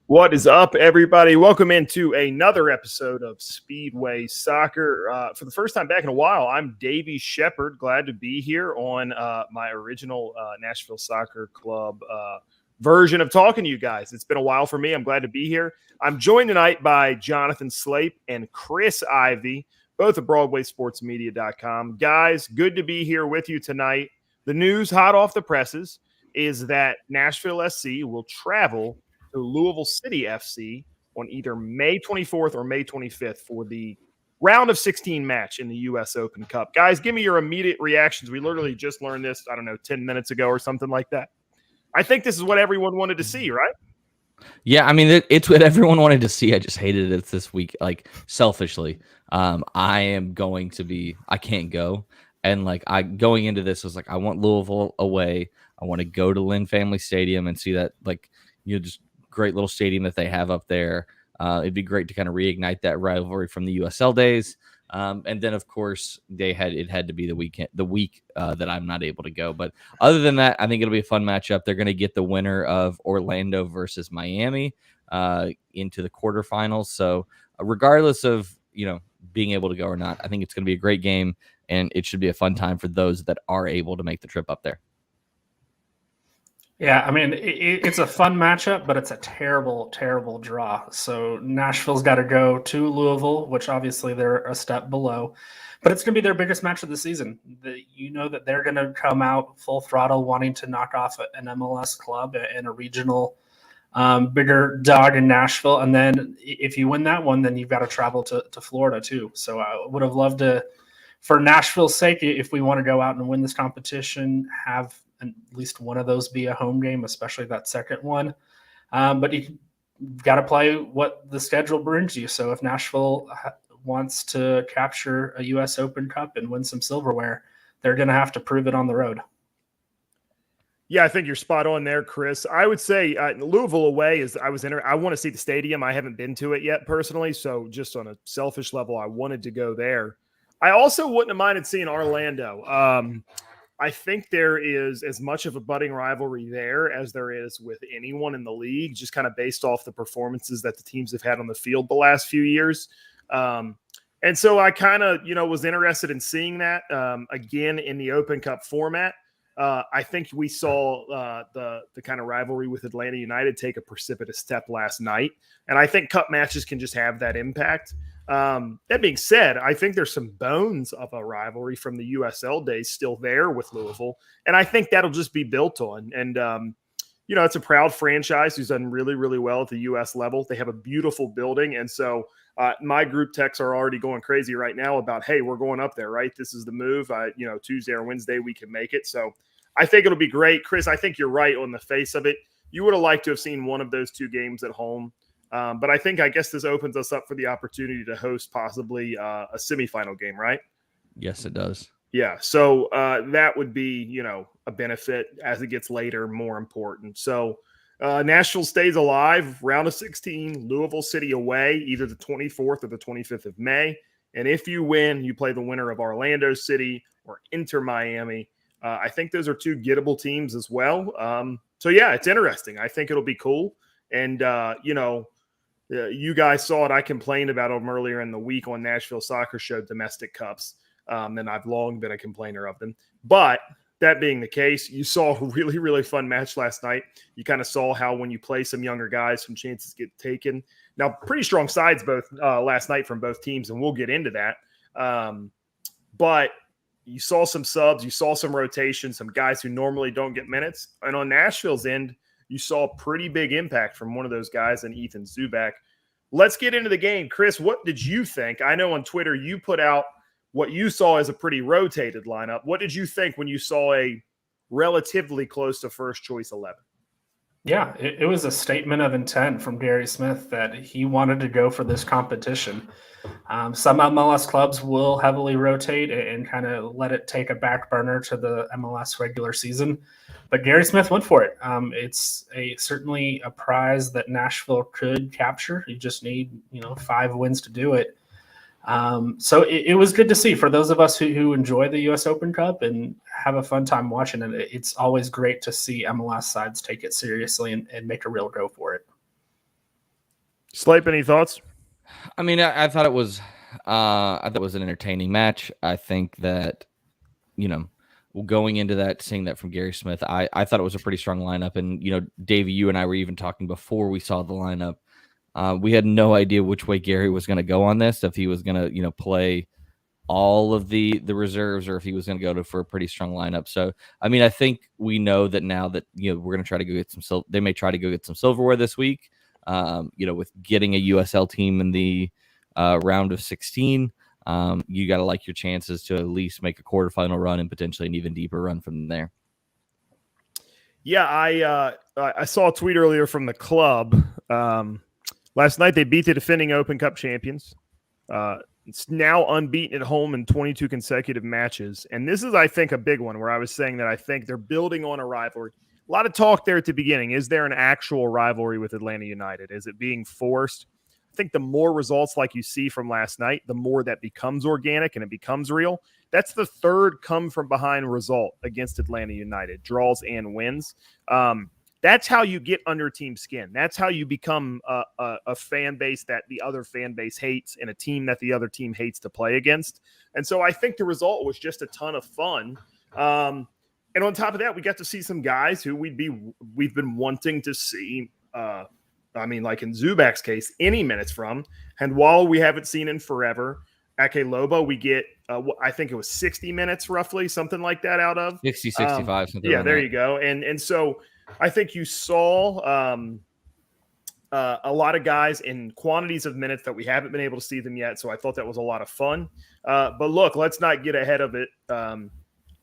What is up, everybody? Welcome into another episode of Speedway Soccer. For the first time back in a while, I'm Davey Shepard. Glad to be here on my original Nashville Soccer Club version of talking to you guys. It's been a while for me. I'm glad to be here. I'm joined tonight by Jonathan Slape and Chris Ivy, both at BroadwaySportsMedia.com. Guys, good to be here with you tonight. The news hot off the presses is that Nashville SC will travel to Louisville City FC on either May 24th or May 25th for the round of 16 match in the U.S. Open Cup. Guys, give me your immediate reactions. We literally just learned this, 10 minutes ago or something like that. I think this is what everyone wanted to see, right? Yeah, I mean, it's what everyone wanted to see. I just hated it this week, like, selfishly. I can't go. And, going into this was like, I want Louisville away. I want to go to Lynn Family Stadium and see that, just great little stadium that they have up there. It'd be great to kind of reignite that rivalry from the USL days. And then, of course, it had to be the week that I'm not able to go. But other than that, I think it'll be a fun matchup. They're going to get the winner of Orlando versus Miami into the quarterfinals. So regardless of, being able to go or not, I think it's going to be a great game, and it should be a fun time for those that are able to make the trip up there. Yeah, I mean, it's a fun matchup, but it's a terrible, terrible draw. So Nashville's got to go to Louisville, which obviously they're a step below, but it's going to be their biggest match of the season. That they're going to come out full throttle wanting to knock off an MLS club and a regional bigger dog in Nashville. And then if you win that one, then you've got to travel to Florida too. So I would have loved to, for Nashville's sake, if we want to go out and win this competition, have at least one of those be a home game, especially that second one. But you got to play what the schedule brings you. So if Nashville wants to capture a U.S. Open Cup and win some silverware, they're going to have to prove it on the road. Yeah, I think you're spot on there, Chris. I would say Louisville away I want to see the stadium. I haven't been to it yet personally, so just on a selfish level, I wanted to go there. I also wouldn't have minded seeing Orlando. I think there is as much of a budding rivalry there as there is with anyone in the league, just kind of based off the performances that the teams have had on the field the last few years. And so I kind of, was interested in seeing that again in the Open Cup format. I think we saw the kind of rivalry with Atlanta United take a precipitous step last night. And I think cup matches can just have that impact. That being said, I think there's some bones of a rivalry from the USL days still there with Louisville. And I think that'll just be built on. And, it's a proud franchise who's done really, really well at the US level. They have a beautiful building. And so my group texts are already going crazy right now about, hey, we're going up there, right? This is the move. Tuesday or Wednesday, we can make it. So I think it'll be great. Chris, I think you're right on the face of it. You would have liked to have seen one of those two games at home. But I guess this opens us up for the opportunity to host possibly a semifinal game, right? Yes, it does. Yeah. So that would be, a benefit as it gets later, more important. So Nashville stays alive, round of 16, Louisville City away, either the 24th or the 25th of May. And if you win, you play the winner of Orlando City or Inter Miami. I think those are two gettable teams as well. So, yeah, it's interesting. I think it'll be cool. And, you guys saw it. I complained about them earlier in the week on Nashville Soccer Show domestic cups, and I've long been a complainer of them. But that being the case, you saw a really, really fun match last night. You kind of saw how when you play some younger guys, some chances get taken. Now, pretty strong sides both last night from both teams, and we'll get into that. But you saw some subs, you saw some rotation, some guys who normally don't get minutes. And on Nashville's end, you saw a pretty big impact from one of those guys in Ethan Zubak. Let's get into the game. Chris, what did you think? I know on Twitter you put out what you saw as a pretty rotated lineup. What did you think when you saw a relatively close to first choice 11? Yeah, it was a statement of intent from Gary Smith that he wanted to go for this competition. Some MLS clubs will heavily rotate and kind of let it take a back burner to the MLS regular season. But Gary Smith went for it. It's certainly a prize that Nashville could capture. You just need 5 wins to do it. So it was good to see for those of us who enjoy the U.S. Open Cup and have a fun time watching it. It's always great to see MLS sides take it seriously and make a real go for it. Slape, any thoughts? I mean, I thought it was an entertaining match. I think that, going into that, seeing that from Gary Smith, I thought it was a pretty strong lineup. And, Davey, you and I were even talking before we saw the lineup. We had no idea which way Gary was going to go on this, if he was going to, play all of the reserves, or if he was going to go for a pretty strong lineup. So, I mean, I think we know that now that, we're going to try to go get they may try to go get some silverware this week, with getting a USL team in the round of 16. You got to like your chances to at least make a quarterfinal run and potentially an even deeper run from there. Yeah, I saw a tweet earlier from the club. Last night they beat the defending Open Cup champions. It's now unbeaten at home in 22 consecutive matches. And this is, I think, a big one where I was saying that I think they're building on a rivalry. A lot of talk there at the beginning. Is there an actual rivalry with Atlanta United? Is it being forced? I think the more results like you see from last night, the more that becomes organic and it becomes real. That's the third come from behind result against Atlanta United, draws and wins. That's how you get under team skin. That's how you become a fan base that the other fan base hates and a team that the other team hates to play against. And so I think the result was just a ton of fun. And on top of that, we got to see some guys who we've been wanting to see. Like in Zubak's case, any minutes from. And while we haven't seen in forever, Ake Lobo, we get, I think it was 60 minutes roughly, something like that out of. 60, 65. Something yeah, like there that. you go. And so I think you saw a lot of guys in quantities of minutes that we haven't been able to see them yet. So I thought that was a lot of fun. But look, let's not get ahead of it.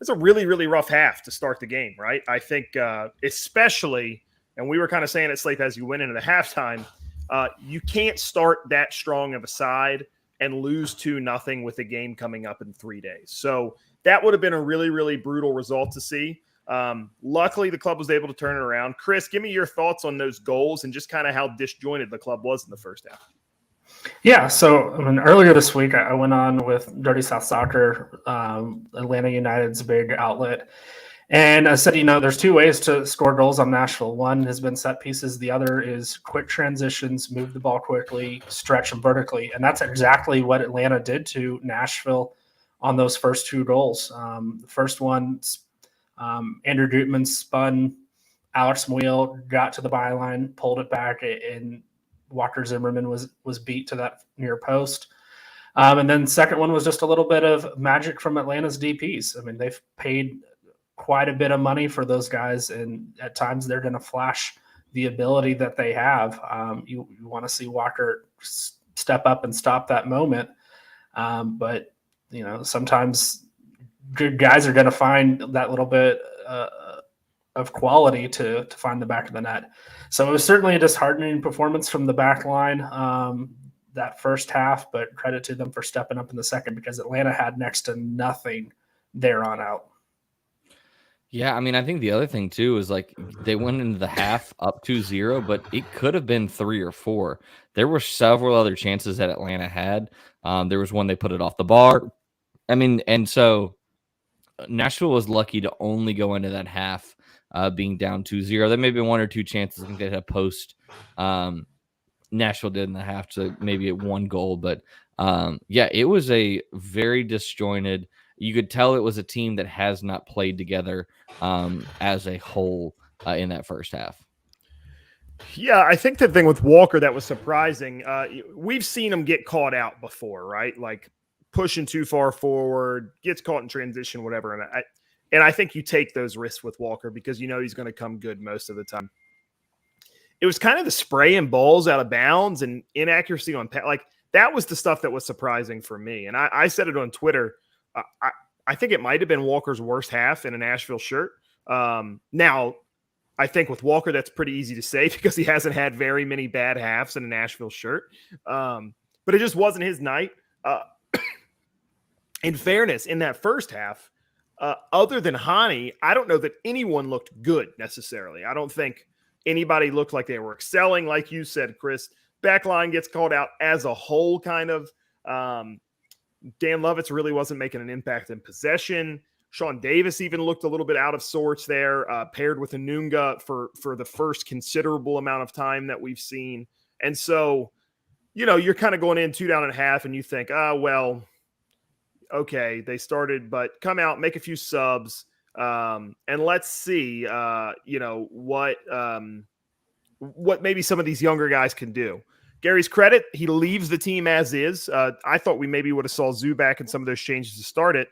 It's a really, really rough half to start the game, right? I think especially – and we were kind of saying at Slape as you went into the halftime, you can't start that strong of a side and lose 2-0 with the game coming up in 3 days. So that would have been a really, really brutal result to see. Luckily, the club was able to turn it around. Chris, give me your thoughts on those goals and just kind of how disjointed the club was in the first half. Yeah, so earlier this week, I went on with Dirty South Soccer, Atlanta United's big outlet. And I said, there's two ways to score goals on Nashville. One has been set pieces. The other is quick transitions, move the ball quickly, stretch them vertically. And that's exactly what Atlanta did to Nashville on those first two goals. The first one, Andrew Gutman spun Alex Muil, got to the byline, pulled it back, and Walker Zimmerman was beat to that near post. And then the second one was just a little bit of magic from Atlanta's DPs. I mean, they've paid quite a bit of money for those guys, and at times they're going to flash the ability that they have. You want to see Walker step up and stop that moment. But sometimes good guys are going to find that little bit of quality to find the back of the net. So it was certainly a disheartening performance from the back line that first half, but credit to them for stepping up in the second, because Atlanta had next to nothing there on out. Yeah, I mean, I think the other thing too is they went into the half up 2-0, but it could have been 3 or 4. There were several other chances that Atlanta had. There was one they put it off the bar. I mean, and so Nashville was lucky to only go into that half being down 2-0. There may be 1 or 2 chances. I think they had a post. Nashville did in the half to maybe at 1 goal, but it was a very disjointed. You could tell it was a team that has not played together as a whole in that first half. Yeah, I think the thing with Walker that was surprising, we've seen him get caught out before, right? Like pushing too far forward, gets caught in transition, whatever. And I think you take those risks with Walker because he's going to come good most of the time. It was kind of the spraying balls out of bounds and inaccuracy on that was the stuff that was surprising for me. And I said it on Twitter. I think it might have been Walker's worst half in a Nashville shirt. Now, I think with Walker, that's pretty easy to say because he hasn't had very many bad halves in a Nashville shirt. But it just wasn't his night. In fairness, in that first half, other than Hani, I don't know that anyone looked good necessarily. I don't think anybody looked like they were excelling. Like you said, Chris, backline gets called out as a whole kind of. Dan Lovitz really wasn't making an impact in possession. Sean Davis even looked a little bit out of sorts there, paired with Anunga for the first considerable amount of time that we've seen. And so you're kind of going in 2 down and a half and you think, well, okay, they started, but come out, make a few subs, and let's see, what maybe some of these younger guys can do. Gary's credit, he leaves the team as is. I thought we maybe would have saw Zubac and some of those changes to start it.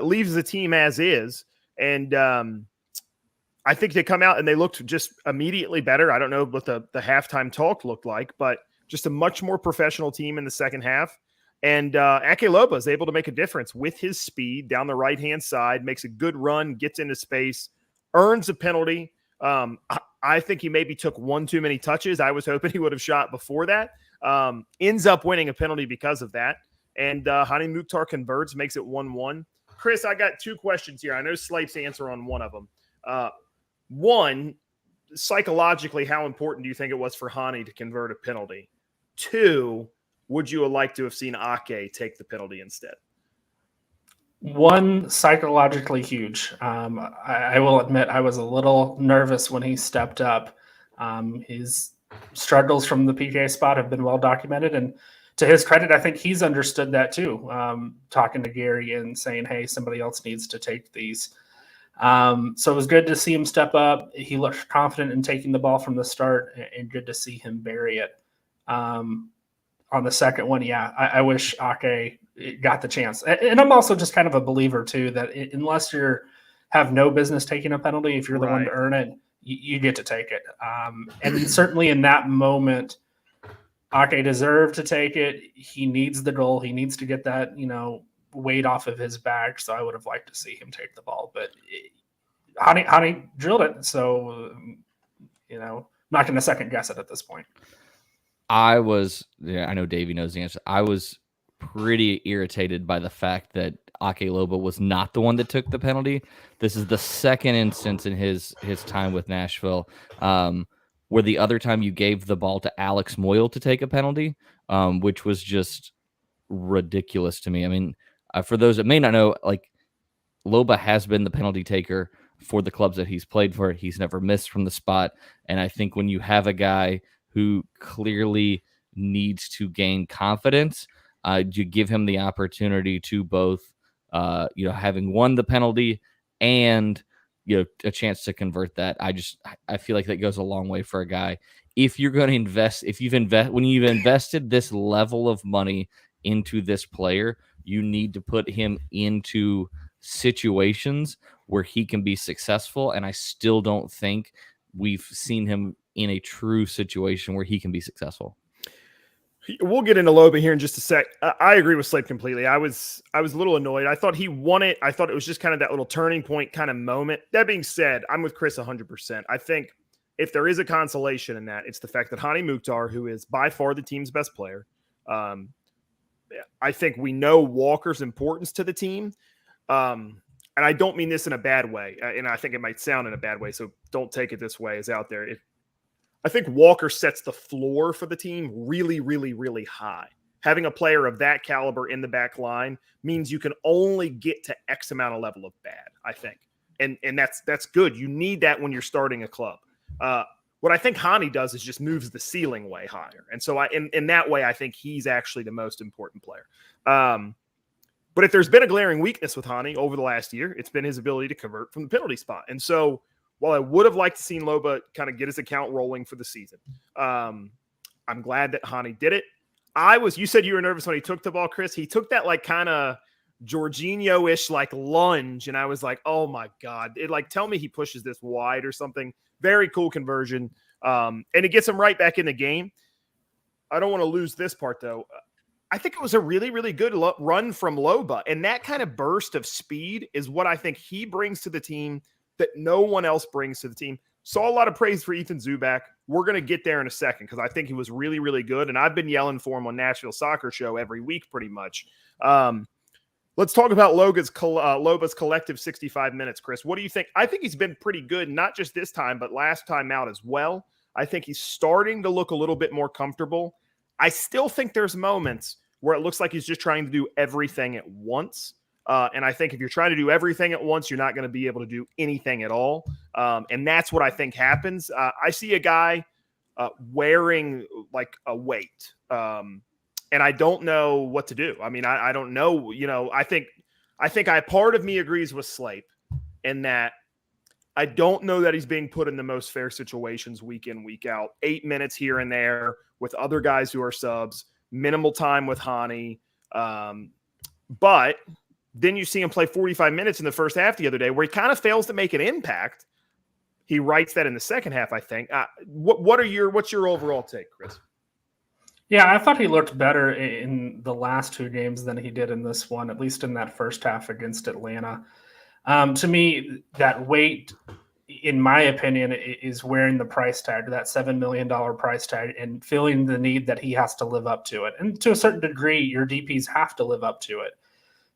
Leaves the team as is, and I think they come out and they looked just immediately better. I don't know what the halftime talk looked like, but just a much more professional team in the second half. And Ake Loba is able to make a difference with his speed down the right-hand side, makes a good run, gets into space, earns a penalty. I think he maybe took one too many touches. I was hoping he would have shot before that. Ends up winning a penalty because of that. And Hani Mukhtar converts, makes it 1-1. Chris, I got 2 questions here. I know Slape's answer on one of them. One, psychologically, how important do you think it was for Hani to convert a penalty? 2, would you have liked to have seen Ake take the penalty instead? One, psychologically huge. I will admit I was a little nervous when he stepped up. His struggles from the PK spot have been well documented, and to his credit, I think he's understood that too. Talking to Gary and saying, "Hey, somebody else needs to take these." So it was good to see him step up. He looked confident in taking the ball from the start, and good to see him bury it. On the second one, yeah, I wish Ake got the chance. And I'm also just kind of a believer too that unless you have no business taking a penalty, if you're the one to earn it, you get to take it. And certainly in that moment, Ake deserved to take it. He needs the goal. He needs to get that, weight off of his back. So I would have liked to see him take the ball, but Hani drilled it. So, not going to second guess it at this point. I know Davey knows the answer. I was pretty irritated by the fact that Ake Loba was not the one that took the penalty. This is the second instance in his time with Nashville where the other time you gave the ball to Alex Moyle to take a penalty, which was just ridiculous to me. I mean, for those that may not know, like Loba has been the penalty taker for the clubs that he's played for. He's never missed from the spot. And I think when you have a guy who clearly needs to gain confidence, you give him the opportunity to both, having won the penalty and, a chance to convert that. I feel like that goes a long way for a guy. If you're going to invest, when you've invested this level of money into this player, you need to put him into situations where he can be successful. And I still don't think we've seen him in a true situation where he can be successful. We'll get into Loba here in just a sec. I agree with Slape completely. I was a little annoyed. I thought he won it. I thought it was just kind of that little turning point kind of moment. That being said, I'm with Chris 100%. I think if there is a consolation in that, it's the fact that Hani Mukhtar, who is by far the team's best player, I think we know Walker's importance to the team. And I don't mean this in a bad way. And I think it might sound in a bad way, so don't take it this way as out there. I think Walker sets the floor for the team really, really, really high. Having a player of that caliber in the back line means you can only get to X amount of level of bad, I think. And that's good. You need that when you're starting a club. What I think Hani does is just moves the ceiling way higher. And so in that way, I think he's actually the most important player. But if there's been a glaring weakness with Hani over the last year, it's been his ability to convert from the penalty spot. And so while I would have liked to seen Loba kind of get his account rolling for the season, I'm glad that Hani did it. You said you were nervous when he took the ball, Chris. He took that like kind of Jorginho-ish like lunge, and I was like, oh my God. Tell me he pushes this wide or something. Very cool conversion. And it gets him right back in the game. I don't want to lose this part, though. I think it was a really, really good run from Loba, and that kind of burst of speed is what I think he brings to the team that no one else brings to the team. Saw a lot of praise for Ethan Zubac. We're going to get there in a second because I think he was really, really good, and I've been yelling for him on Nashville Soccer Show every week pretty much. Let's talk about Loba's collective 65 minutes, Chris. What do you think? I think he's been pretty good, not just this time, but last time out as well. I think he's starting to look a little bit more comfortable. I still think there's moments where it looks like he's just trying to do everything at once. And I think if you're trying to do everything at once, you're not going to be able to do anything at all. And that's what I think happens. I see a guy wearing like a weight. And I don't know what to do. I mean, I don't know, I think part of me agrees with Slape in that I don't know that he's being put in the most fair situations week in, week out. 8 minutes here and there with other guys who are subs, minimal time with Hani. But then you see him play 45 minutes in the first half the other day where he kind of fails to make an impact. He writes that in the second half, I think. What's your overall take, Chris? Yeah, I thought he looked better in the last 2 games than he did in this one, at least in that first half against Atlanta. To me, that weight, in my opinion, is wearing the price tag, that $7 million price tag, and feeling the need that he has to live up to it. And to a certain degree, your DPs have to live up to it.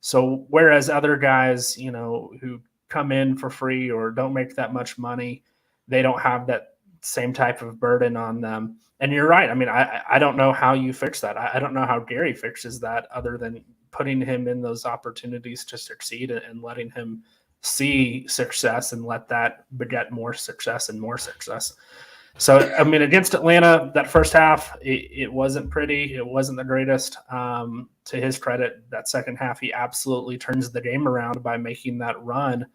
So whereas other guys, who come in for free or don't make that much money, they don't have that same type of burden on them. And you're right. I mean, I don't know how you fix that. I don't know how Gary fixes that other than putting him in those opportunities to succeed and letting him see success and let that beget more success and more success. So, I mean, against Atlanta, that first half, it wasn't pretty. It wasn't the greatest. To his credit, that second half, he absolutely turns the game around by making that run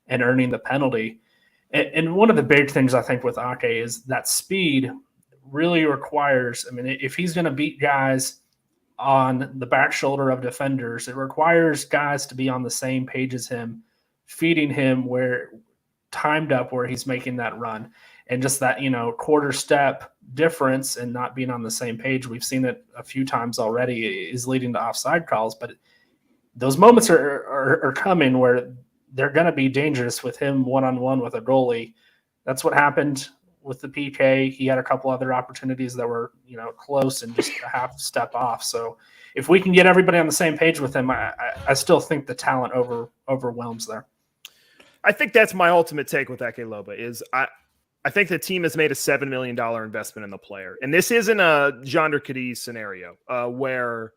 and earning the penalty. And one of the big things I think with Ake is that speed really requires, I mean, if he's going to beat guys on the back shoulder of defenders, it requires guys to be on the same page as him, feeding him where timed up where he's making that run. And just that, quarter step difference and not being on the same page, we've seen it a few times already, is leading to offside calls. But those moments are coming where they're going to be dangerous with him one-on-one with a goalie. That's what happened with the PK. He had a couple other opportunities that were, close and just a half step off. So if we can get everybody on the same page with him, I still think the talent overwhelms there. I think that's my ultimate take with Ake Loba is I think the team has made a $7 million investment in the player. And this isn't a Jonder Cadiz scenario where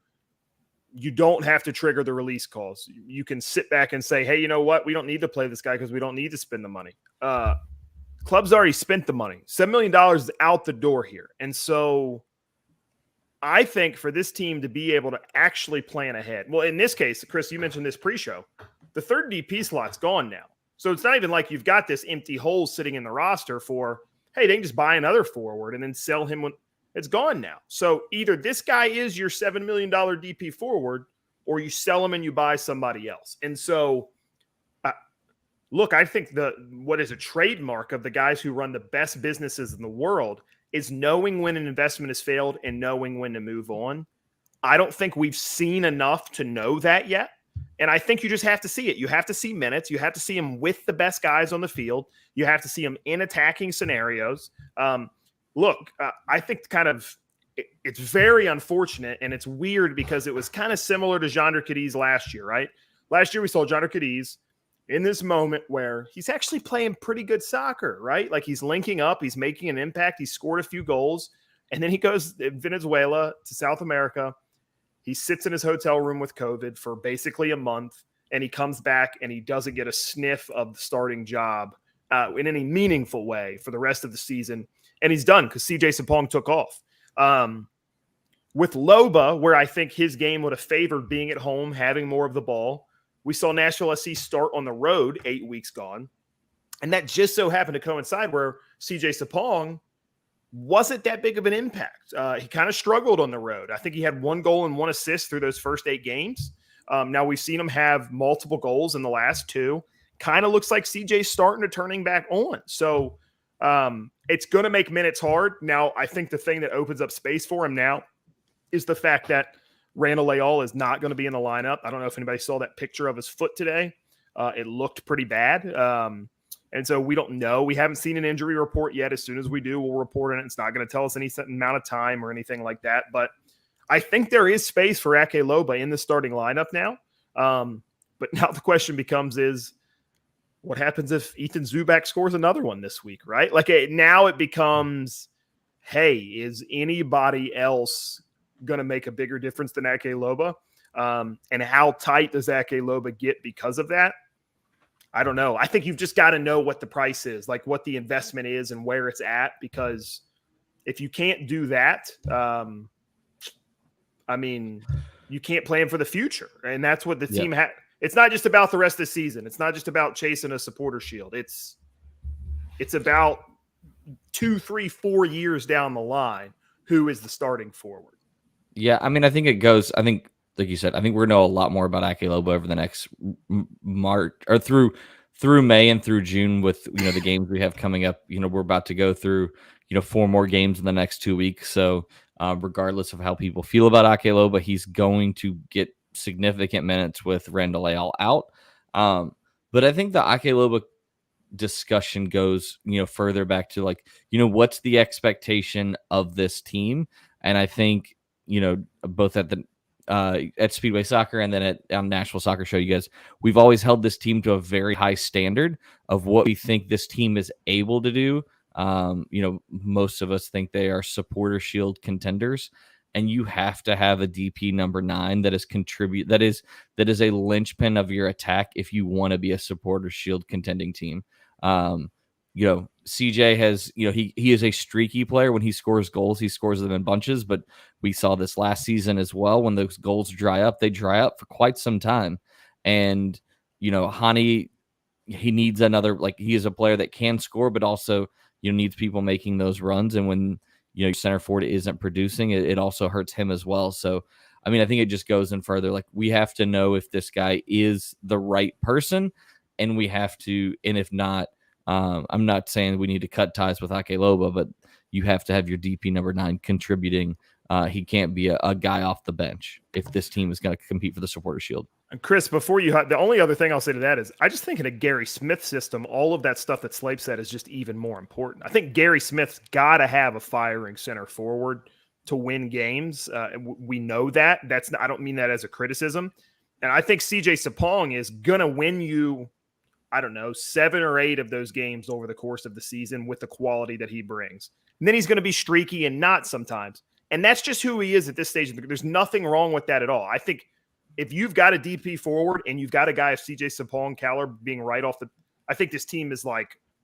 you don't have to trigger the release calls. You can sit back and say, hey, you know what? We don't need to play this guy because we don't need to spend the money. Club's already spent the money. $7 million is out the door here. And so I think for this team to be able to actually plan ahead, well, in this case, Chris, you mentioned this pre-show, the third DP slot's gone now. So it's not even like you've got this empty hole sitting in the roster for, hey, they can just buy another forward and then sell him when it's gone now. So either this guy is your $7 million DP forward or you sell him and you buy somebody else. And so, look, I think what is a trademark of the guys who run the best businesses in the world is knowing when an investment has failed and knowing when to move on. I don't think we've seen enough to know that yet. And I think you just have to see it. You have to see minutes. You have to see him with the best guys on the field. You have to see him in attacking scenarios. Look, I think it's very unfortunate, and it's weird because it was kind of similar to Jonder Cadiz last year, right? Last year we saw Jonder Cadiz in this moment where he's actually playing pretty good soccer, right? Like he's linking up, he's making an impact, he scored a few goals, and then he goes in Venezuela to South America. He sits in his hotel room with COVID for basically a month, and he comes back and he doesn't get a sniff of the starting job in any meaningful way for the rest of the season. And he's done because CJ Sapong took off. With Loba, where I think his game would have favored being at home, having more of the ball, we saw Nashville SC start on the road 8 weeks gone. And that just so happened to coincide where CJ Sapong wasn't that big of an impact. He kind of struggled on the road. I think he had 1 goal and 1 assist through those first 8 games. Now we've seen him have multiple goals in the last 2. Kind of looks like CJ's starting to turning back on. So it's going to make minutes hard. Now, I think the thing that opens up space for him now is the fact that Randall Leal is not going to be in the lineup. I don't know if anybody saw that picture of his foot today. It looked pretty bad. And so we don't know. We haven't seen an injury report yet. As soon as we do, we'll report on it. It's not going to tell us any certain amount of time or anything like that. But I think there is space for Ake Loba in the starting lineup now. But now the question becomes is, what happens if Ethan Zubak scores another one this week, right? Like now it becomes, hey, is anybody else going to make a bigger difference than Ake Loba? And how tight does Ake Loba get because of that? I don't know. I think you've just got to know what the price is, like what the investment is and where it's at, because if you can't do that, I mean, you can't plan for the future. And that's what the team had. It's not just about the rest of the season. It's not just about chasing a supporter shield. It's about 2, 3, 4 years down the line, who is the starting forward. Yeah, I mean, I think it goes. I think, like you said, I think we're gonna know a lot more about Ake Lobo over the next March or through May and through June with the games we have coming up. We're about to go through 4 more games in the next 2 weeks. So regardless of how people feel about Ake Lobo, he's going to get significant minutes with Randall Leal out. But I think the Ake Lobo discussion goes further back to what's the expectation of this team, and I think both at the at Speedway Soccer and then at Nashville Soccer Show, you guys, we've always held this team to a very high standard of what we think this team is able to do. Most of us think they are supporter shield contenders, and you have to have a DP number 9 that is a linchpin of your attack if you want to be a supporter shield contending team. CJ has, he is a streaky player. When he scores goals, he scores them in bunches, but we saw this last season as well. When those goals dry up, they dry up for quite some time. And, Hani, he needs another, he is a player that can score, but also, needs people making those runs. And when, center forward isn't producing, it also hurts him as well. So, I mean, I think it just goes in further. We have to know if this guy is the right person, and we have to, and if not, I'm not saying we need to cut ties with Ake Lobo, but you have to have your DP number 9 contributing. He can't be a guy off the bench if this team is going to compete for the supporter shield. And Chris, before the only other thing I'll say to that is I just think in a Gary Smith system, all of that stuff that Slape said is just even more important. I think Gary Smith's got to have a firing center forward to win games. We know that. I don't mean that as a criticism. And I think CJ Sapong is going to win you, I don't know, 7 or 8 of those games over the course of the season with the quality that he brings. And then he's going to be streaky and not sometimes. And that's just who he is at this stage. There's nothing wrong with that at all. I think if you've got a DP forward and you've got a guy of CJ Sapong caliber being right off I think this team is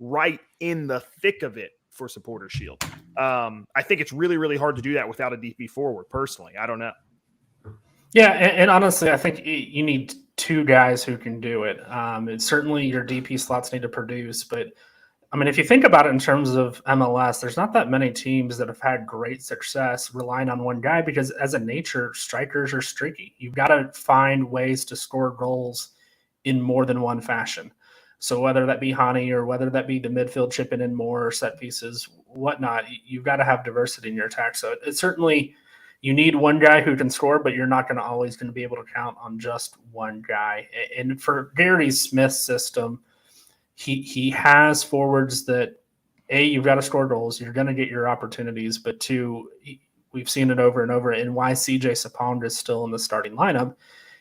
right in the thick of it for supporter shield. I think it's really, really hard to do that without a DP forward personally. I don't know. Yeah. And honestly, I think you need 2 guys who can do it. It's certainly your DP slots need to produce, but I mean, if you think about it in terms of MLS, there's not that many teams that have had great success relying on one guy because as a nature, strikers are streaky. You've got to find ways to score goals in more than one fashion. So whether that be Hani or whether that be the midfield chipping in more or set pieces, whatnot, you've got to have diversity in your attack. So it's certainly you need one guy who can score, but you're not always going to be able to count on just one guy. And for Gary Smith's system, he has forwards that, A, you've got to score goals. You're going to get your opportunities. But 2, we've seen it over and over. And why CJ Sapong is still in the starting lineup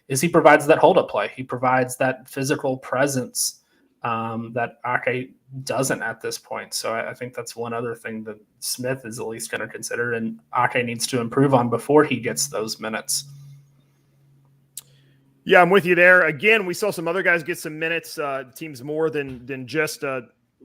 is he provides that hold-up play. He provides that physical presence that Ake doesn't at this point. So I think that's one other thing that Smith is at least going to consider and Ake needs to improve on before he gets those minutes. Yeah, I'm with you there. Again, we saw some other guys get some minutes. Teams more than just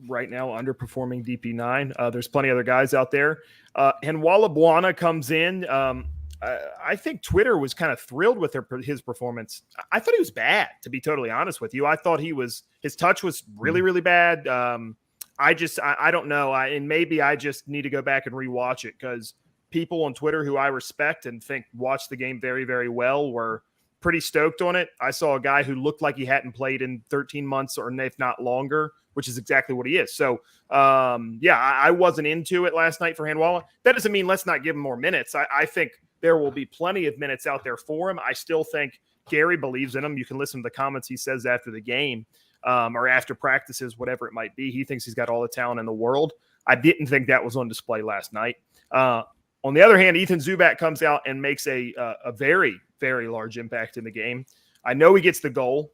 right now underperforming DP9. There's plenty of other guys out there. Henwala Buana comes in. I think Twitter was kind of thrilled with his performance. I thought he was bad, to be totally honest with you. I thought his touch was really, really bad. I don't know. And maybe I just need to go back and rewatch it because people on Twitter who I respect and think watched the game very, very well were pretty stoked on it. I saw a guy who looked like he hadn't played in 13 months or if not longer, which is exactly what he is. So, I wasn't into it last night for Henwala. That doesn't mean let's not give him more minutes. I think there will be plenty of minutes out there for him. I still think Gary believes in him. You can listen to the comments he says after the game or after practices, whatever it might be. He thinks he's got all the talent in the world. I didn't think that was on display last night. On the other hand, Ethan Zubac comes out and makes a very, very large impact in the game. I know he gets the goal,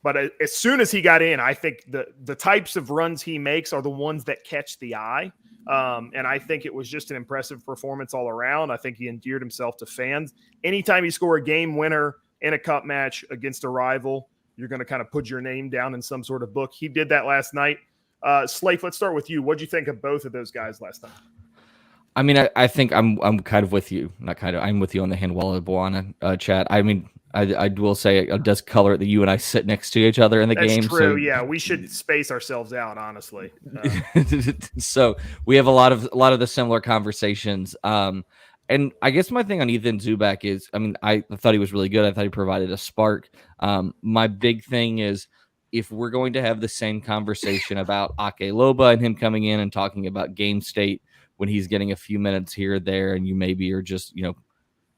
but as soon as he got in, I think the types of runs he makes are the ones that catch the eye. And I think it was just an impressive performance all around. I think he endeared himself to fans. Anytime you score a game winner in a cup match against a rival, you're going to kind of put your name down in some sort of book. He did that last night. Slape, let's start with you. What'd you think of both of those guys last night? I mean, I think I'm kind of with you. Not kind of. I'm with you on the Handwalla Buana chat. I mean, I will say it does color that you and I sit next to each other in the That's game. true. So Yeah, we should space ourselves out, honestly. so we have a lot of the similar conversations. And I guess my thing on Ethan Zubak is, I mean, I thought he was really good. I thought he provided a spark. My big thing is, if we're going to have the same conversation about Ake Loba and him coming in and talking about game state when he's getting a few minutes here or there, and you maybe are just,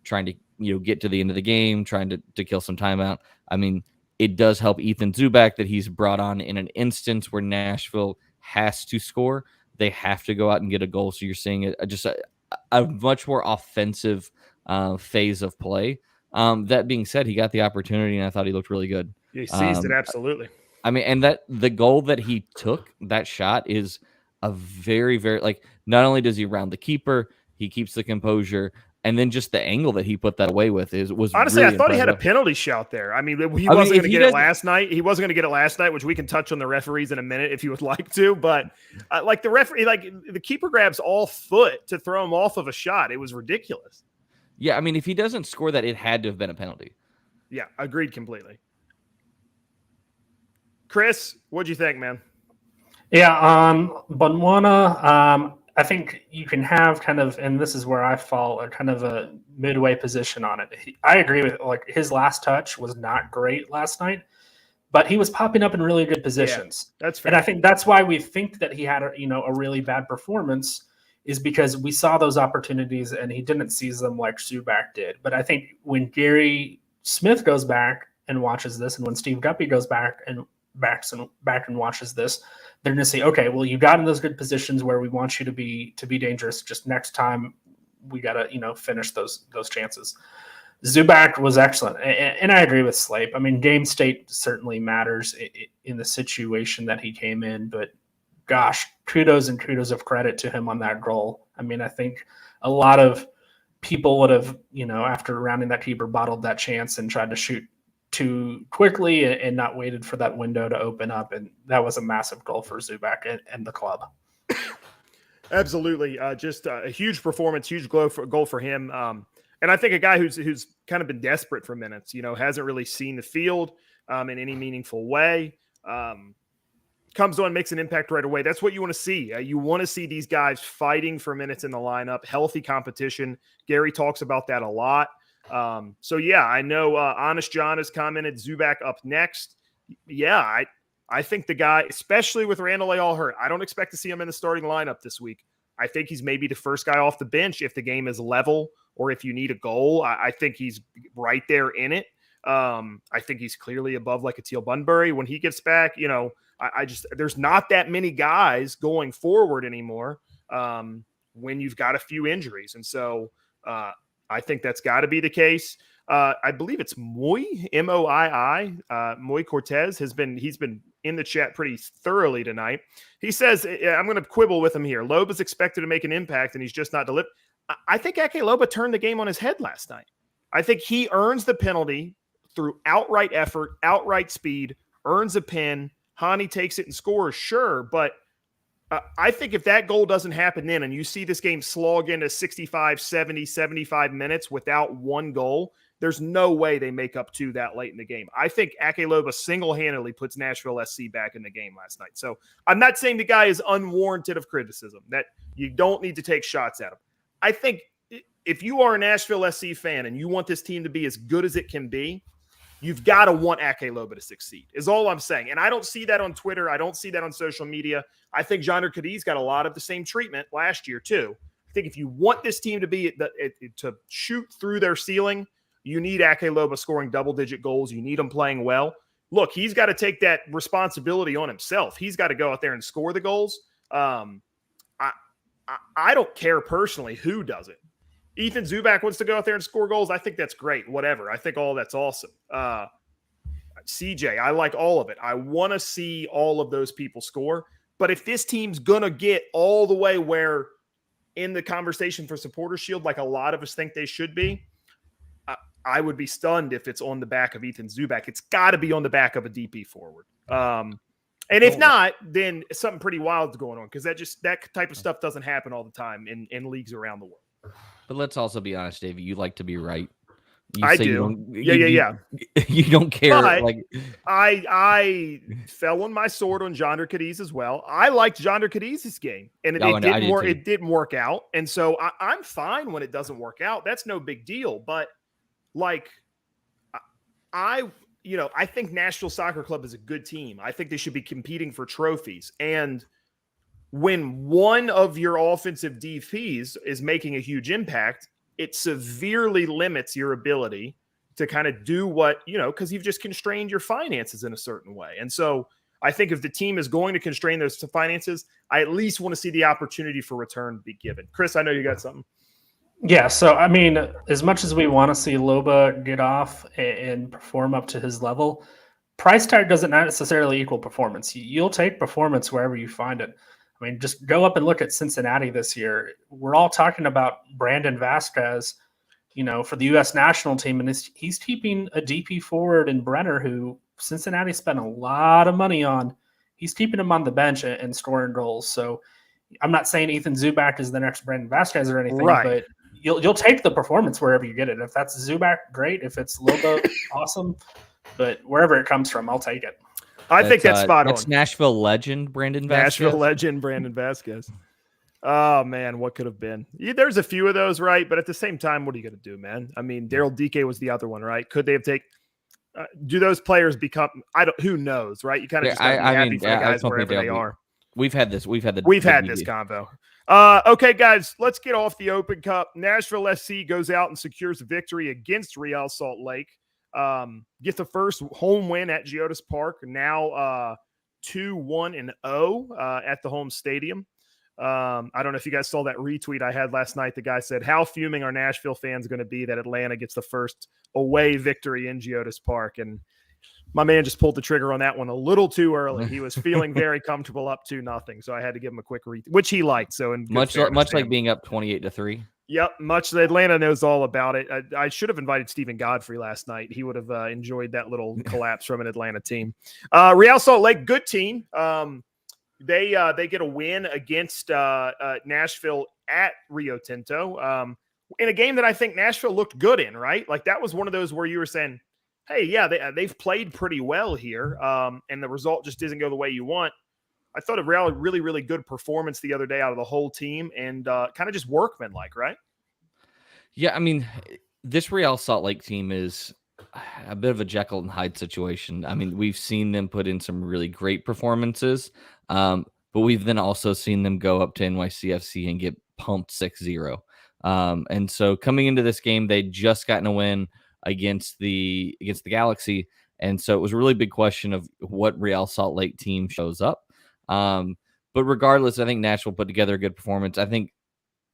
trying to, get to the end of the game, trying to kill some time out. I mean, it does help Ethan Zubak that he's brought on in an instance where Nashville has to score. They have to go out and get a goal. So you're seeing just a much more offensive phase of play. That being said, he got the opportunity, and I thought he looked really good. He seized it, absolutely. I mean, and that the goal that he took, that shot is a very, very, like, not only does he round the keeper, he keeps the composure, and then just the angle that he put that away with was honestly, really I thought he had a impressive. penalty shout there. I mean, he wasn't going to get it last night. He wasn't going to get it last night, which we can touch on the referees in a minute if you would like to. But like the referee, like the keeper grabs all foot to throw him off of a shot. It was ridiculous. Yeah, I mean, if he doesn't score that, it had to have been a penalty. Yeah, agreed completely. Chris, what'd you think, man? Yeah, Bonwana, I think you can have kind of, and this is where I fall, a kind of a midway position on it. I agree with, like, his last touch was not great last night, but he was popping up in really good positions. Yeah, that's fair. And I think that's why we think that he had a really bad performance, is because we saw those opportunities and he didn't seize them like Zubak did. But I think when Gary Smith goes back and watches this, and when Steve Guppy goes back and watches this, they're going to say, okay, well, you got in those good positions where we want you to be dangerous. Just next time we got to, finish those chances. Zubak was excellent. And I agree with Slape. I mean, game state certainly matters in the situation that he came in, but gosh, kudos of credit to him on that goal. I mean, I think a lot of people would have, after rounding that keeper, bottled that chance and tried to shoot too quickly and not waited for that window to open up. And that was a massive goal for Zubak and the club. Absolutely. Just a huge performance, huge goal for him. And I think a guy who's kind of been desperate for minutes, hasn't really seen the field in any meaningful way. Comes on, makes an impact right away. That's what you want to see. You want to see these guys fighting for minutes in the lineup, healthy competition. Gary talks about that a lot. So yeah, I know Honest John has commented Zubak up next. Yeah, I think the guy, especially with Randall all hurt, I don't expect to see him in the starting lineup this week. I think he's maybe the first guy off the bench if the game is level or if you need a goal. I think he's right there in it. I think he's clearly above like a Teal Bunbury when he gets back. I just, there's not that many guys going forward anymore when you've got a few injuries. And so I think that's got to be the case. I believe it's Moy, M-O-I-I. Moy Cortez he's been in the chat pretty thoroughly tonight. He says, I'm going to quibble with him here. Loba's expected to make an impact, and he's just not delivered. I think Ake Loba turned the game on his head last night. I think he earns the penalty through outright effort, outright speed, earns a pin. Hani takes it and scores, sure, but I think if that goal doesn't happen then and you see this game slog into 65, 70, 75 minutes without one goal, there's no way they make up two that late in the game. I think Ake Loba single-handedly puts Nashville SC back in the game last night. So I'm not saying the guy is unwarranted of criticism, that you don't need to take shots at him. I think if you are a Nashville SC fan and you want this team to be as good as it can be, you've got to want Ake Loba to succeed, is all I'm saying. And I don't see that on Twitter. I don't see that on social media. I think Jonder Cadiz got a lot of the same treatment last year, too. I think if you want this team to be to shoot through their ceiling, you need Ake Loba scoring double-digit goals. You need him playing well. Look, he's got to take that responsibility on himself. He's got to go out there and score the goals. I don't care personally who does it. Ethan Zubak wants to go out there and score goals. I think that's great. Whatever. I think all that's awesome. CJ, I like all of it. I want to see all of those people score. But if this team's going to get all the way where in the conversation for Supporter Shield, like a lot of us think they should be, I would be stunned if it's on the back of Ethan Zubak. It's got to be on the back of a DP forward. And if not, then something pretty wild's going on because that type of stuff doesn't happen all the time in leagues around the world. But let's also be honest, Davey. You like to be right. You I say do. You don't, Yeah. You don't care. But like I fell on my sword on Jonder Cadiz as well. I liked Jonder Cadiz's game, and it didn't work out. And so I'm fine when it doesn't work out. That's no big deal. But like I think Nashville Soccer Club is a good team. I think they should be competing for trophies. And when one of your offensive DPs is making a huge impact, it severely limits your ability to kind of do what, because you've just constrained your finances in a certain way. And so I think if the team is going to constrain those finances, I at least want to see the opportunity for return be given. Chris, I know you got something. Yeah, so I mean, as much as we want to see Loba get off and perform up to his level, price tag doesn't necessarily equal performance. You'll take performance wherever you find it. I mean, just go up and look at Cincinnati this year. We're all talking about Brandon Vasquez, for the U.S. national team, and he's keeping a DP forward in Brenner, who Cincinnati spent a lot of money on. He's keeping him on the bench and scoring goals. So I'm not saying Ethan Zubak is the next Brandon Vasquez or anything, right. But you'll take the performance wherever you get it. If that's Zubak, great. If it's Lobo, awesome. But wherever it comes from, I'll take it. I think that's spot on. That's Nashville legend Brandon Vasquez. Nashville legend Brandon Vasquez. Oh, man, what could have been? There's a few of those, right? But at the same time, what are you going to do, man? I mean, Daryl Dike was the other one, right? Could they have taken do those players become – who knows, right? You kind of just got to be happy for the guys wherever they are. We've had this convo. Okay, guys, let's get off the Open Cup. Nashville SC goes out and secures a victory against Real Salt Lake. Get the first home win at Geodis Park. Now 2-1-0 at the home stadium. I don't know if you guys saw that retweet I had last night. The guy said, how fuming are Nashville fans going to be that Atlanta gets the first away victory in Geodis Park? And my man just pulled the trigger on that one a little too early. He was feeling very comfortable up 2-0. So I had to give him a quick which he liked. So much like being up 28-3. Yep. Atlanta knows all about it. I should have invited Stephen Godfrey last night. He would have enjoyed that little collapse from an Atlanta team. Real Salt Lake, good team. They get a win against Nashville at Rio Tinto in a game that I think Nashville looked good in, right? Like that was one of those where you were saying, hey, yeah, they've played pretty well here, and the result just doesn't go the way you want. I thought a really, really good performance the other day out of the whole team and kind of just workmanlike, right? Yeah, I mean, this Real Salt Lake team is a bit of a Jekyll and Hyde situation. I mean, we've seen them put in some really great performances, but we've then also seen them go up to NYCFC and get pumped 6-0. And so coming into this game, they'd just gotten a win against the Galaxy, and so it was a really big question of what Real Salt Lake team shows up. But regardless, I think Nashville put together a good performance. I think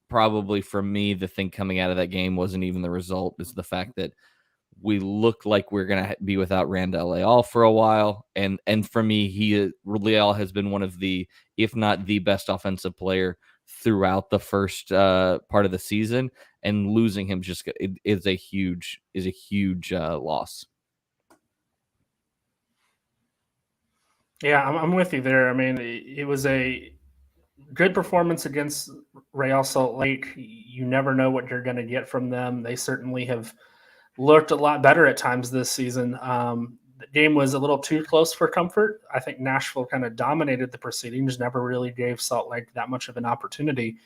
probably for me, the thing coming out of that game wasn't even the result. It's the fact that we looked like we're going to be without Randall Leal for a while. And for me, Leal has been one of the, if not the best offensive player throughout the first part of the season, and losing him is a huge loss. Yeah, I'm with you there. I mean, it was a good performance against Real Salt Lake. You never know what you're going to get from them. They certainly have looked a lot better at times this season. The game was a little too close for comfort. I think Nashville kind of dominated the proceedings, never really gave Salt Lake that much of an opportunity.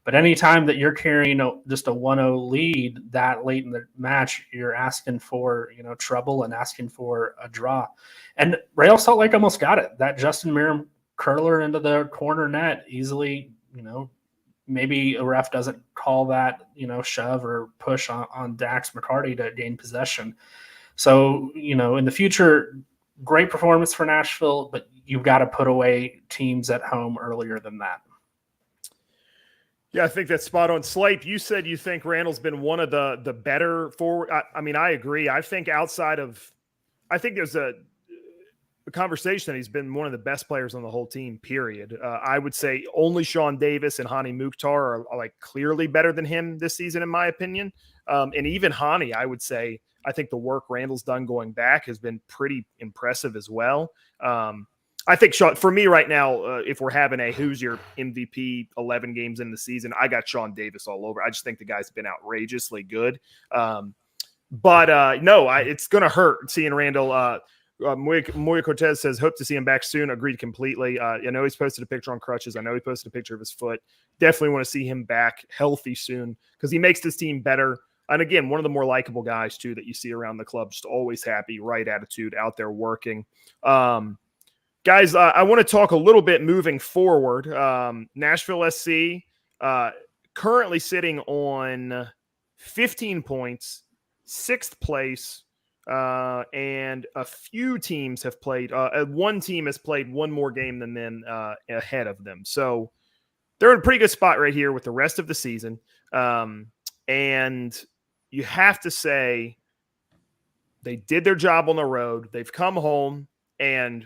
But anytime that you're carrying just a 1-0 lead that late in the match, you're asking for trouble and asking for a draw. And Real Salt Lake almost got it. That Justin Miram curler into the corner net easily, maybe a ref doesn't call that, shove or push on Dax McCarty to gain possession. So, in the future, great performance for Nashville, but you've got to put away teams at home earlier than that. Yeah, I think that's spot on. Slape, you said you think Randall's been one of the better forward. I mean, I agree. I think there's a conversation that he's been one of the best players on the whole team, period. I would say only Sean Davis and Hani Mukhtar are like clearly better than him this season, in my opinion. And even Hani, I would say, I think the work Randall's done going back has been pretty impressive as well. I think Sean, for me right now, if we're having a who's your MVP 11 games in the season, I got Sean Davis all over. I just think the guy's been outrageously good. But no, it's going to hurt seeing Randall. Moya Cortez says, hope to see him back soon. Agreed completely. I know he's posted a picture on crutches. I know he posted a picture of his foot. Definitely want to see him back healthy soon because he makes this team better. And again, one of the more likable guys, too, that you see around the club. Just always happy, right attitude, out there working. Guys, I want to talk a little bit moving forward. Nashville SC currently sitting on 15 points, 6th place, and a few teams have played. One team has played one more game than them ahead of them. So they're in a pretty good spot right here with the rest of the season. And you have to say they did their job on the road. They've come home, and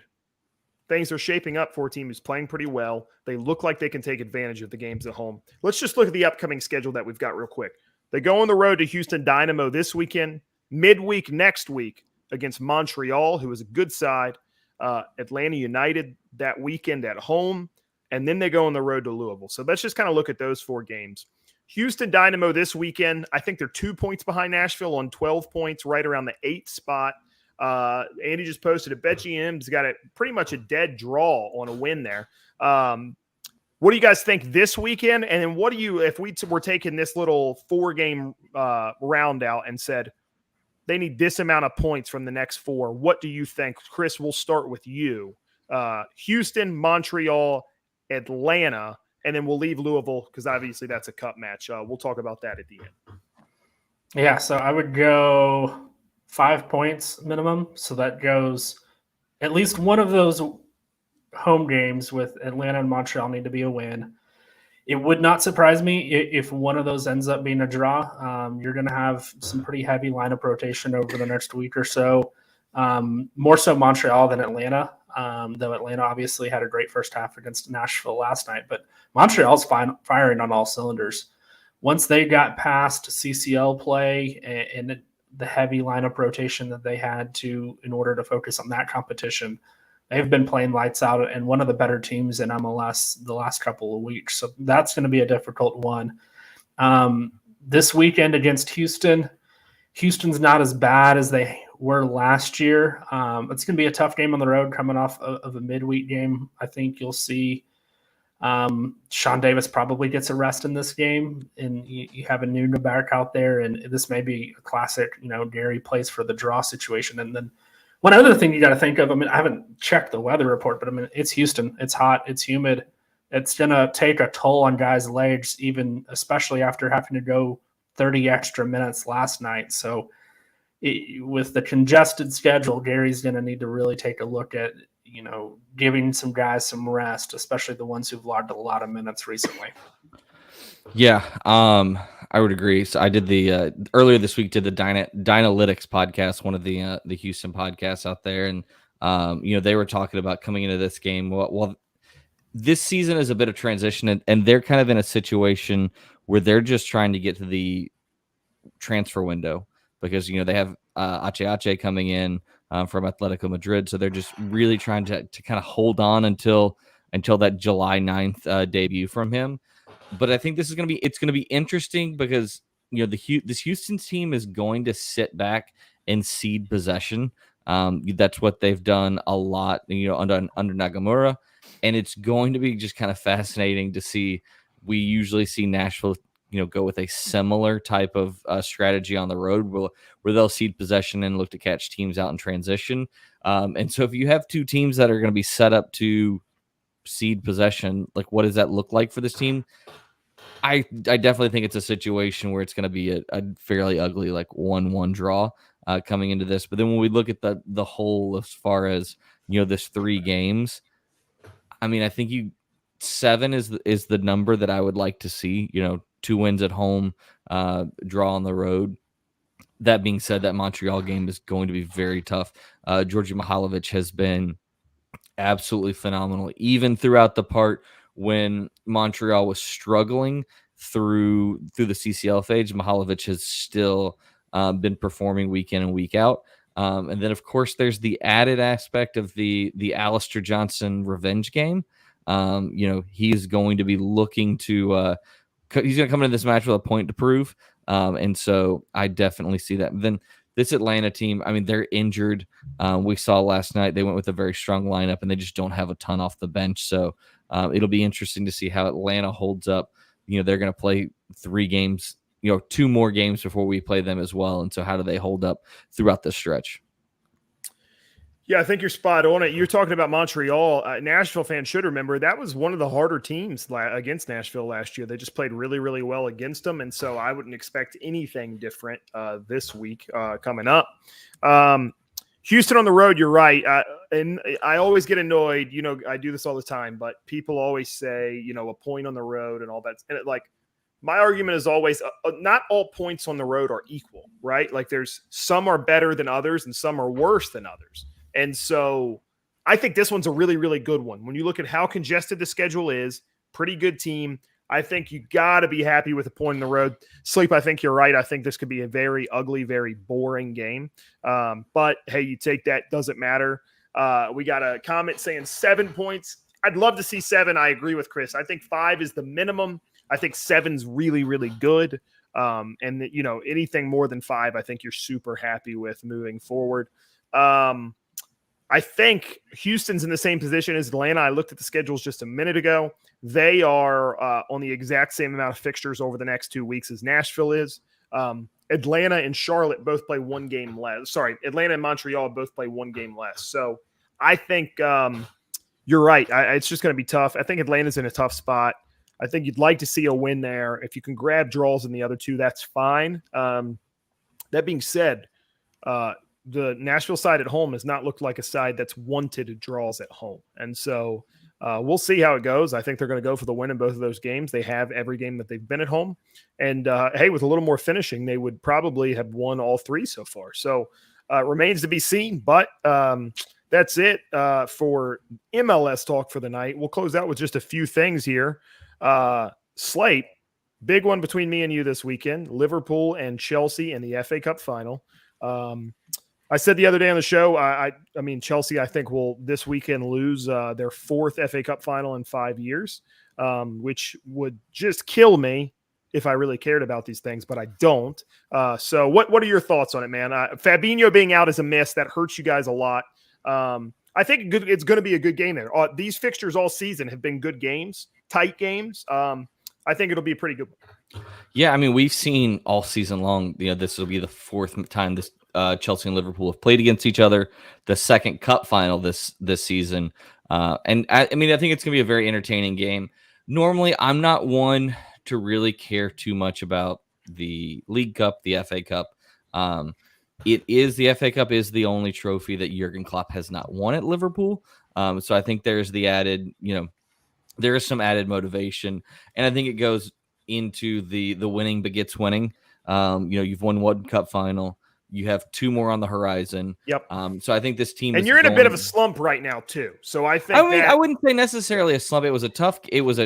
things are shaping up for a team who's playing pretty well. They look like they can take advantage of the games at home. Let's just look at the upcoming schedule that we've got real quick. They go on the road to Houston Dynamo this weekend, midweek next week against Montreal, who is a good side, Atlanta United that weekend at home, and then they go on the road to Louisville. So let's just kind of look at those 4 games. Houston Dynamo this weekend, I think they're 2 points behind Nashville on 12 points, right around the 8th spot. Andy just posted it. BetGM's got pretty much a dead draw on a win there. What do you guys think this weekend? And then what do you, if we were taking this little 4-game round out and said they need this amount of points from the next 4, what do you think? Chris, we'll start with you. Houston, Montreal, Atlanta, and then we'll leave Louisville because obviously that's a cup match. We'll talk about that at the end. Yeah, so I would go 5 points minimum. So that goes at least one of those home games with Atlanta and Montreal need to be a win. It would not surprise me if one of those ends up being a draw. You're going to have some pretty heavy lineup rotation over the next week or so. More so Montreal than Atlanta, though Atlanta obviously had a great first half against Nashville last night. But Montreal's firing on all cylinders. Once they got past CCL play and the heavy lineup rotation that they had to in order to focus on that competition, they've been playing lights out and one of the better teams in MLS the last couple of weeks. So that's going to be a difficult one. This weekend against Houston, Houston's not as bad as they were last year. It's going to be a tough game on the road coming off of a midweek game. I think you'll see Sean Davis probably gets a rest in this game, and you have a new back out there, and this may be a classic, Gary plays for the draw situation. And then one other thing you got to think of, I haven't checked the weather report, but it's Houston. It's hot. It's humid. It's going to take a toll on guys' legs, especially after having to go 30 extra minutes last night. So with the congested schedule, Gary's going to need to really take a look at, giving some guys some rest, especially the ones who've logged a lot of minutes recently. Yeah, I would agree. So I did the earlier this week did the Dynalytics podcast, one of the Houston podcasts out there, and they were talking about coming into this game. Well, this season is a bit of transition, and they're kind of in a situation where they're just trying to get to the transfer window because they have Ache coming in from Atletico Madrid, so they're just really trying to kind of hold on until that July 9th debut from him. But I think it's going to be interesting because this Houston team is going to sit back and cede possession. That's what they've done a lot, under Nagamura, and it's going to be just kind of fascinating to see. We usually see Nashville, go with a similar type of strategy on the road where they'll cede possession and look to catch teams out in transition. And so if you have two teams that are going to be set up to cede possession, like what does that look like for this team? I definitely think it's a situation where it's going to be a fairly ugly, like 1-1 draw coming into this. But then when we look at the whole, as far as, this 3 games, I think 7 is the number that I would like to see, 2 wins at home, draw on the road. That being said, that Montreal game is going to be very tough. Georgi Mihailovic has been absolutely phenomenal, even throughout the part when Montreal was struggling through the CCL phase. Mihailovic has still been performing week in and week out. And then, of course, there's the added aspect of the Alistair Johnson revenge game. He's going to be looking to he's going to come into this match with a point to prove. And so I definitely see that. And then this Atlanta team, I mean, they're injured. We saw last night they went with a very strong lineup, and they just don't have a ton off the bench. So it'll be interesting to see how Atlanta holds up. They're going to play 3 games, 2 more games before we play them as well. And so how do they hold up throughout the stretch? Yeah, I think you're spot on it. You're talking about Montreal. Nashville fans should remember that was one of the harder teams against Nashville last year. They just played really, really well against them. And so I wouldn't expect anything different this week coming up. Houston on the road, you're right. And I always get annoyed. I do this all the time, but people always say, a point on the road and all that. And my argument is always not all points on the road are equal, right? Like there's some are better than others and some are worse than others. And so I think this one's a really, really good one. When you look at how congested the schedule is, pretty good team. I think you got to be happy with a point on the road. Sleep, I think you're right. I think this could be a very ugly, very boring game. But, hey, you take that. Doesn't matter. We got a comment saying 7 points. I'd love to see 7. I agree with Chris. I think 5 is the minimum. I think 7's really, really good. And, anything more than 5, I think you're super happy with moving forward. I think Houston's in the same position as Atlanta. I looked at the schedules just a minute ago. They are on the exact same amount of fixtures over the next 2 weeks as Nashville is. Atlanta and Charlotte both play 1 game less. Sorry, Atlanta and Montreal both play 1 game less. So I think you're right. It's just going to be tough. I think Atlanta's in a tough spot. I think you'd like to see a win there. If you can grab draws in the other 2, that's fine. That being said, the Nashville side at home has not looked like a side that's wanted draws at home. And so we'll see how it goes. I think they're going to go for the win in both of those games. They have every game that they've been at home. And, hey, with a little more finishing, they would probably have won all 3 so far. So remains to be seen. But that's it for MLS talk for the night. We'll close out with just a few things here. Slape, big one between me and you this weekend, Liverpool and Chelsea in the FA Cup final. I said the other day on the show, I mean, Chelsea, I think, will this weekend lose their 4th FA Cup final in 5 years, which would just kill me if I really cared about these things, but I don't. So what are your thoughts on it, man? Fabinho being out is a miss. That hurts you guys a lot. I think it's going to be a good game there. These fixtures all season have been good games, tight games. I think it'll be a pretty good one. Yeah, I mean, we've seen all season long, this will be the 4th time this Chelsea and Liverpool have played against each other, the 2nd cup final this season. And I think it's going to be a very entertaining game. Normally, I'm not one to really care too much about the League Cup, the FA Cup. The FA Cup is the only trophy that Jurgen Klopp has not won at Liverpool. So I think there's the added, there is some added motivation. And I think it goes into the winning begets winning. You've won 1 cup final. You have 2 more on the horizon. Yep. So I think this team, and you're in a bit of a slump right now too. So I think I wouldn't say necessarily a slump. It was a tough. There was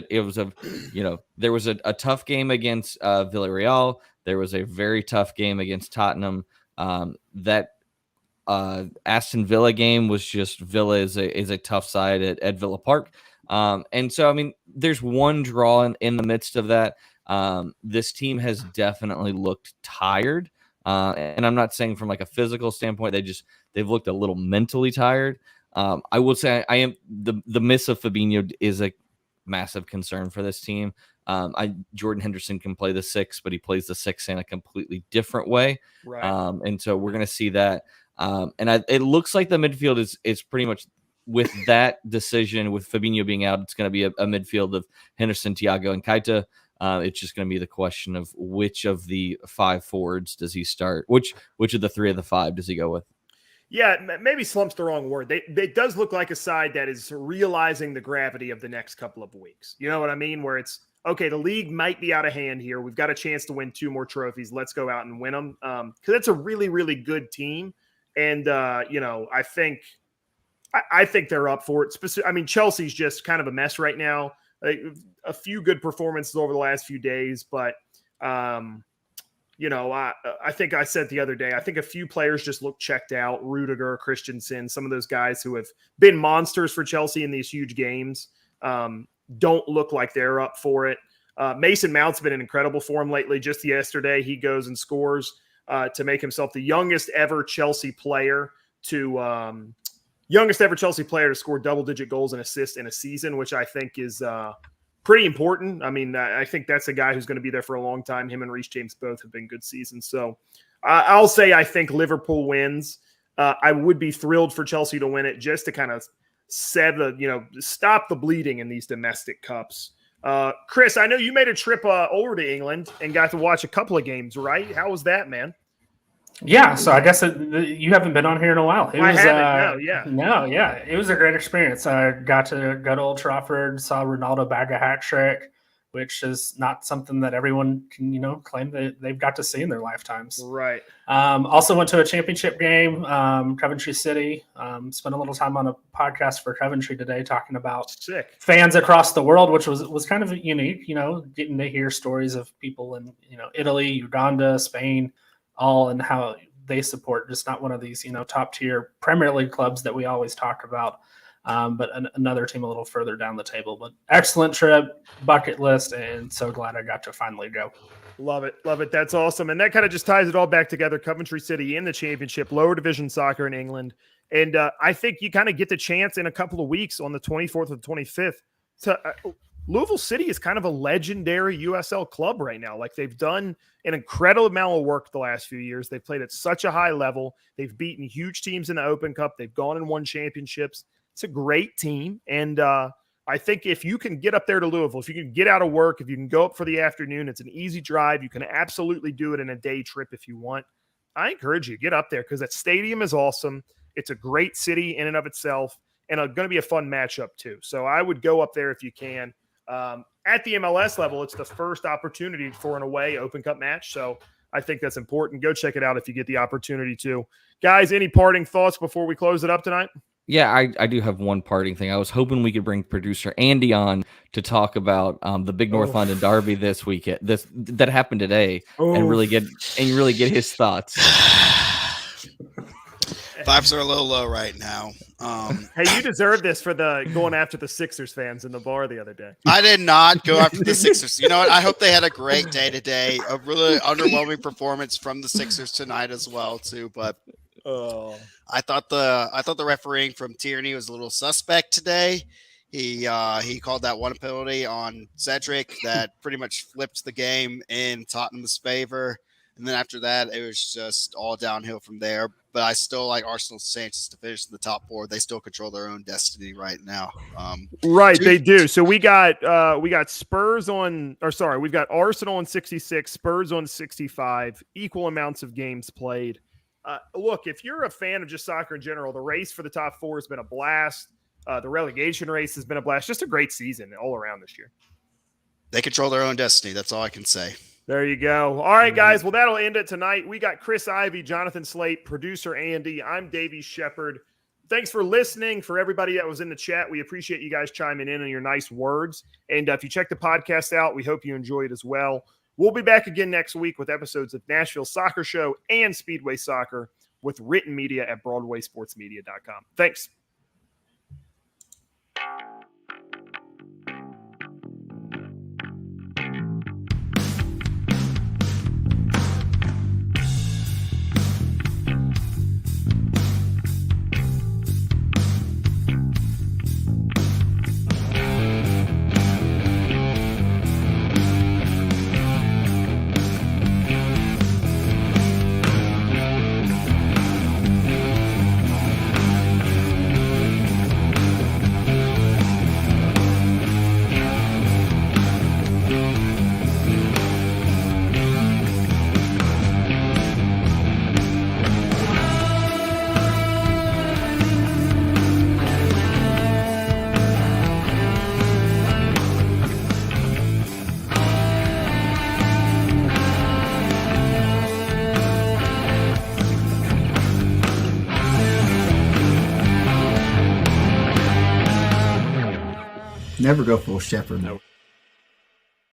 a tough game against Villarreal. There was a very tough game against Tottenham. That Aston Villa game was just Villa is a tough side at Villa Park. And so, I mean, there's 1 draw in the midst of that. This team has definitely looked tired. And I'm not saying from like a physical standpoint, they've looked a little mentally tired. I will say I am the miss of Fabinho is a massive concern for this team. Jordan Henderson can play the 6, but he plays the 6 in a completely different way. Right. And so we're going to see that. It looks like the midfield is pretty much with that decision with Fabinho being out. It's going to be a midfield of Henderson, Thiago, and Keita. It's just going to be the question of which of the 5 forwards does he start? Which of the 3 of the 5 does he go with? Yeah, maybe slump's the wrong word. It does look like a side that is realizing the gravity of the next couple of weeks. You know what I mean? Where it's, okay, the league might be out of hand here. We've got a chance to win 2 more trophies. Let's go out and win them. Because it's a really, really good team. And, I think they're up for it. I mean, Chelsea's just kind of a mess right now. A few good performances over the last few days, but I think I said the other day, I think a few players just look checked out. Rudiger, Christensen, some of those guys who have been monsters for Chelsea in these huge games don't look like they're up for it. Mason Mount's been in incredible form lately. Just yesterday, he goes and scores to make himself the youngest ever Chelsea player to score double-digit goals and assists in a season, which I think is pretty important. I mean, I think that's a guy who's going to be there for a long time. Him and Reece James both have been good seasons. So I'll say I think Liverpool wins. I would be thrilled for Chelsea to win it just to kind of stop the bleeding in these domestic cups. Chris, I know you made a trip over to England and got to watch a couple of games, right? How was that, man? Yeah, so I guess you haven't been on here in a while. I haven't. No, it was a great experience. I got to go to Old Trafford, saw Ronaldo bag a hat trick, which is not something that everyone can, claim that they've got to see in their lifetimes. Right. Also went to a championship game, Coventry City. Spent a little time on a podcast for Coventry today talking about fans across the world, which was kind of unique, getting to hear stories of people in, Italy, Uganda, Spain, all and how they support just not one of these, top tier Premier League clubs that we always talk about, but another team a little further down the table. But excellent trip, bucket list, and so glad I got to finally go. Love it. That's awesome. And that kind of just ties it all back together. Coventry City in the championship, lower division soccer in England. And I think you kind of get the chance in a couple of weeks on the 24th or the 25th to Louisville City is kind of a legendary USL club right now. Like, they've done an incredible amount of work the last few years. They've played at such a high level. They've beaten huge teams in the Open Cup. They've gone and won championships. It's a great team. And I think if you can get up there to Louisville, if you can get out of work, if you can go up for the afternoon, it's an easy drive. You can absolutely do it in a day trip if you want. I encourage you, get up there because that stadium is awesome. It's a great city in and of itself and going to be a fun matchup too. So I would go up there if you can. At the MLS level, it's the first opportunity for an away Open Cup match. So I think that's important. Go check it out if you get the opportunity to. Guys, any parting thoughts before we close it up tonight? Yeah, I do have one parting thing. I was hoping we could bring producer Andy on to talk about the big North London derby this weekend. That happened today, and really get his thoughts. Vibes are a little low right now. Hey, you deserve this for the going after the Sixers fans in the bar the other day. I did not go after the Sixers. You know what? I hope they had a great day today. A really underwhelming performance from the Sixers tonight as well, too. But I thought the refereeing from Tierney was a little suspect today. He called that one penalty on Cedric that pretty much flipped the game in Tottenham's favor. And then after that, it was just all downhill from there. But I still like Arsenal's chances to finish in the top four. They still control their own destiny right now. They do. So we got Spurs we've got Arsenal on 66, Spurs on 65, equal amounts of games played. Look, if you're a fan of just soccer in general, the race for the top four has been a blast. The relegation race has been a blast. Just a great season all around this year. They control their own destiny. That's all I can say. There you go. All right, guys. Well, that'll end it tonight. We got Chris Ivey, Jonathan Slape, producer Andy. I'm Davey Shepard. Thanks for listening. For everybody that was in the chat, we appreciate you guys chiming in and your nice words. And if you check the podcast out, we hope you enjoy it as well. We'll be back again next week with episodes of Nashville Soccer Show and Speedway Soccer with written media at BroadwaySportsMedia.com. Thanks. Never go full shepherd. Nope.